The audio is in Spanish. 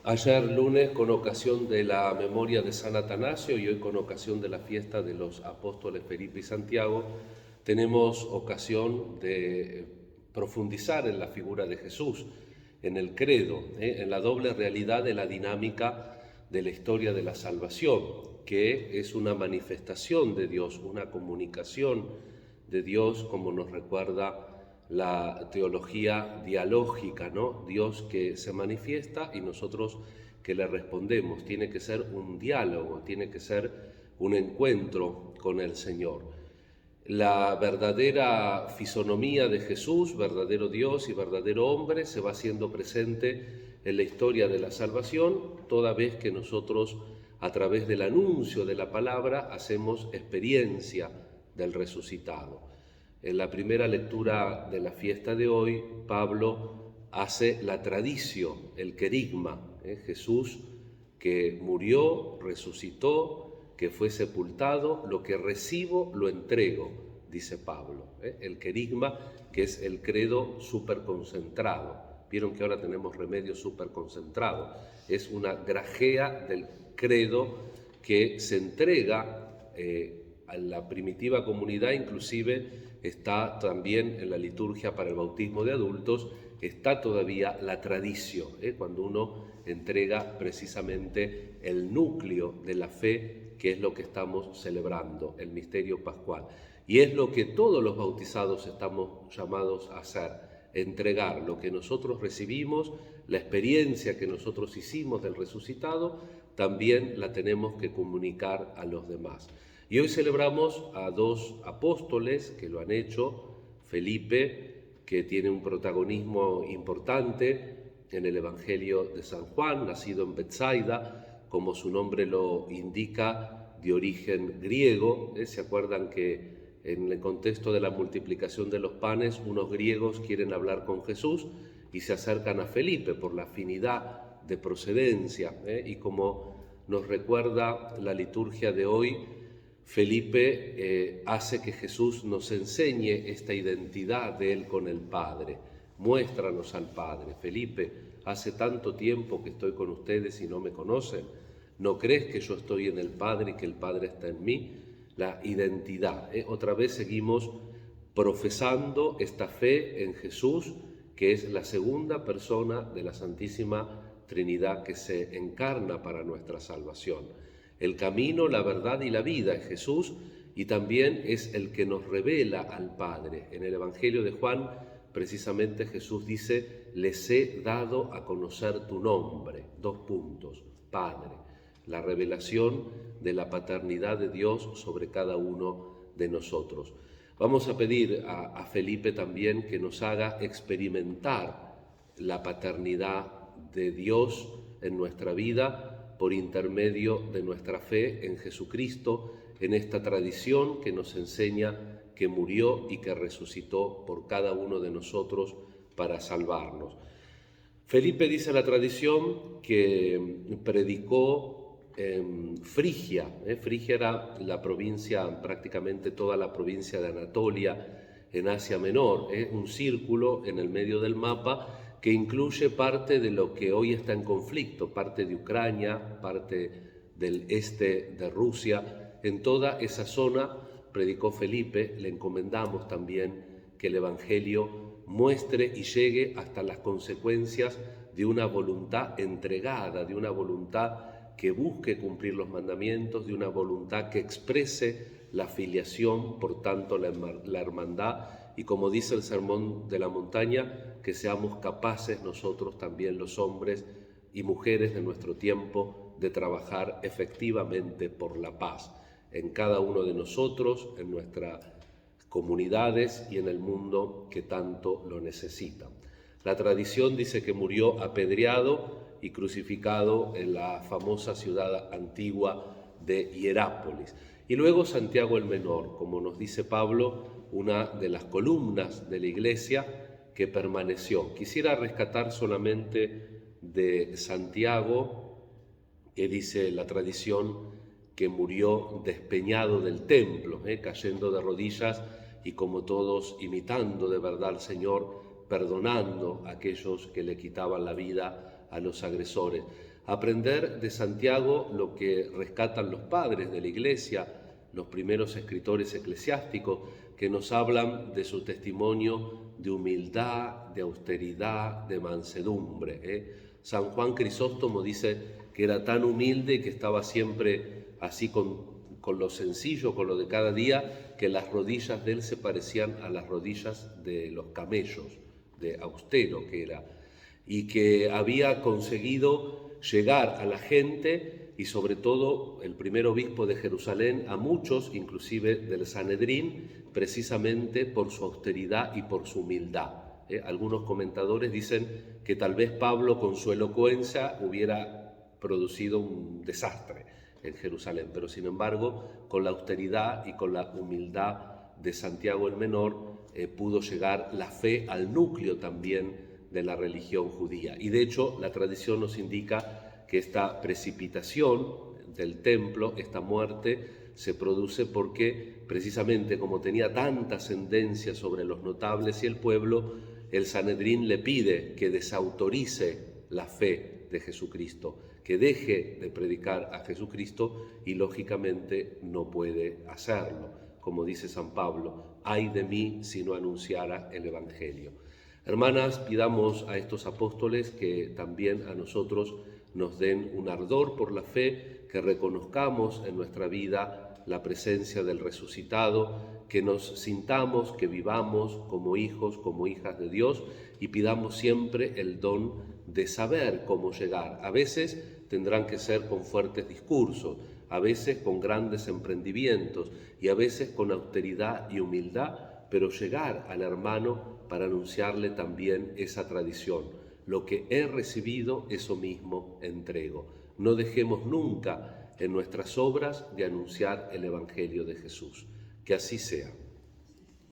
Ayer lunes con ocasión de la memoria de San Atanasio y hoy con ocasión de la fiesta de los apóstoles Felipe y Santiago, tenemos ocasión de profundizar en la figura de Jesús, en el credo, en la doble realidad de la dinámica de la historia de la salvación, que es una manifestación de Dios, una comunicación de Dios, como nos recuerda la teología dialógica, ¿no? Dios que se manifiesta y nosotros que le respondemos. Tiene que ser un diálogo, tiene que ser un encuentro con el Señor. La verdadera fisonomía de Jesús, verdadero Dios y verdadero hombre, se va haciendo presente en la historia de la salvación, toda vez que nosotros, a través del anuncio de la palabra, hacemos experiencia del resucitado. En la primera lectura de la fiesta de hoy, Pablo hace la tradición, el querigma, Jesús que murió, resucitó, que fue sepultado, lo que recibo lo entrego, dice Pablo. El querigma, que es el credo superconcentrado. Vieron que ahora tenemos remedio superconcentrado. Es una grajea del credo que se entrega a la primitiva comunidad, inclusive está también en la liturgia para el bautismo de adultos, está todavía la tradición, cuando uno entrega precisamente el núcleo de la fe, que es lo que estamos celebrando, el misterio pascual. Y es lo que todos los bautizados estamos llamados a hacer, entregar lo que nosotros recibimos, la experiencia que nosotros hicimos del resucitado, también la tenemos que comunicar a los demás. Y hoy celebramos a dos apóstoles que lo han hecho, Felipe, que tiene un protagonismo importante en el Evangelio de San Juan, nacido en Betsaida, como su nombre lo indica, de origen griego. ¿Se acuerdan que en el contexto de la multiplicación de los panes, unos griegos quieren hablar con Jesús y se acercan a Felipe por la afinidad de procedencia? Y como nos recuerda la liturgia de hoy, Felipe hace que Jesús nos enseñe esta identidad de él con el Padre. Muéstranos al Padre. Felipe, hace tanto tiempo que estoy con ustedes y no me conocen. ¿No crees que yo estoy en el Padre y que el Padre está en mí? La identidad. Otra vez seguimos profesando esta fe en Jesús, que es la segunda persona de la Santísima Trinidad que se encarna para nuestra salvación. El camino, la verdad y la vida es Jesús, y también es el que nos revela al Padre. En el Evangelio de Juan, precisamente Jesús dice, les he dado a conocer tu nombre. Padre. La revelación de la paternidad de Dios sobre cada uno de nosotros. Vamos a pedir a Felipe también que nos haga experimentar la paternidad de Dios en nuestra vida, por intermedio de nuestra fe en Jesucristo, en esta tradición que nos enseña que murió y que resucitó por cada uno de nosotros para salvarnos. Felipe, dice la tradición, que predicó en Frigia. Frigia era la provincia, prácticamente toda la provincia de Anatolia, en Asia Menor, un círculo en el medio del mapa que incluye parte de lo que hoy está en conflicto, parte de Ucrania, parte del este de Rusia. En toda esa zona predicó Felipe. Le encomendamos también que el Evangelio muestre y llegue hasta las consecuencias de una voluntad entregada, de una voluntad que busque cumplir los mandamientos, de una voluntad que exprese la filiación, por tanto la hermandad, y como dice el Sermón de la Montaña, que seamos capaces nosotros también, los hombres y mujeres de nuestro tiempo, de trabajar efectivamente por la paz en cada uno de nosotros, en nuestras comunidades y en el mundo que tanto lo necesitan. La tradición dice que murió apedreado y crucificado en la famosa ciudad antigua de Hierápolis. Y luego Santiago el Menor, como nos dice Pablo, una de las columnas de la Iglesia que permaneció. Quisiera rescatar solamente de Santiago, que dice la tradición que murió despeñado del templo, cayendo de rodillas y como todos imitando de verdad al Señor, perdonando a aquellos que le quitaban la vida a los agresores. Aprender de Santiago lo que rescatan los padres de la Iglesia, los primeros escritores eclesiásticos, que nos hablan de su testimonio de humildad, de austeridad, de mansedumbre. San Juan Crisóstomo dice que era tan humilde que estaba siempre así con lo sencillo, con lo de cada día, que las rodillas de él se parecían a las rodillas de los camellos, de austero que era, y que había conseguido llegar a la gente y sobre todo el primer obispo de Jerusalén, a muchos, inclusive del Sanedrín, precisamente por su austeridad y por su humildad. Algunos comentadores dicen que tal vez Pablo con su elocuencia hubiera producido un desastre en Jerusalén, pero sin embargo con la austeridad y con la humildad de Santiago el Menor pudo llegar la fe al núcleo también de la religión judía. Y de hecho la tradición nos indica que esta precipitación del templo, esta muerte, se produce porque precisamente como tenía tanta ascendencia sobre los notables y el pueblo, el Sanedrín le pide que desautorice la fe de Jesucristo, que deje de predicar a Jesucristo y lógicamente no puede hacerlo. Como dice San Pablo, ay de mí si no anunciara el Evangelio. Hermanas, pidamos a estos apóstoles que también a nosotros nos den un ardor por la fe, que reconozcamos en nuestra vida la presencia del resucitado, que nos sintamos, que vivamos como hijos, como hijas de Dios y pidamos siempre el don de saber cómo llegar. A veces tendrán que ser con fuertes discursos, a veces con grandes emprendimientos y a veces con austeridad y humildad, pero llegar al hermano para anunciarle también esa tradición. Lo que he recibido, eso mismo entrego. No dejemos nunca en nuestras obras de anunciar el Evangelio de Jesús. Que así sea.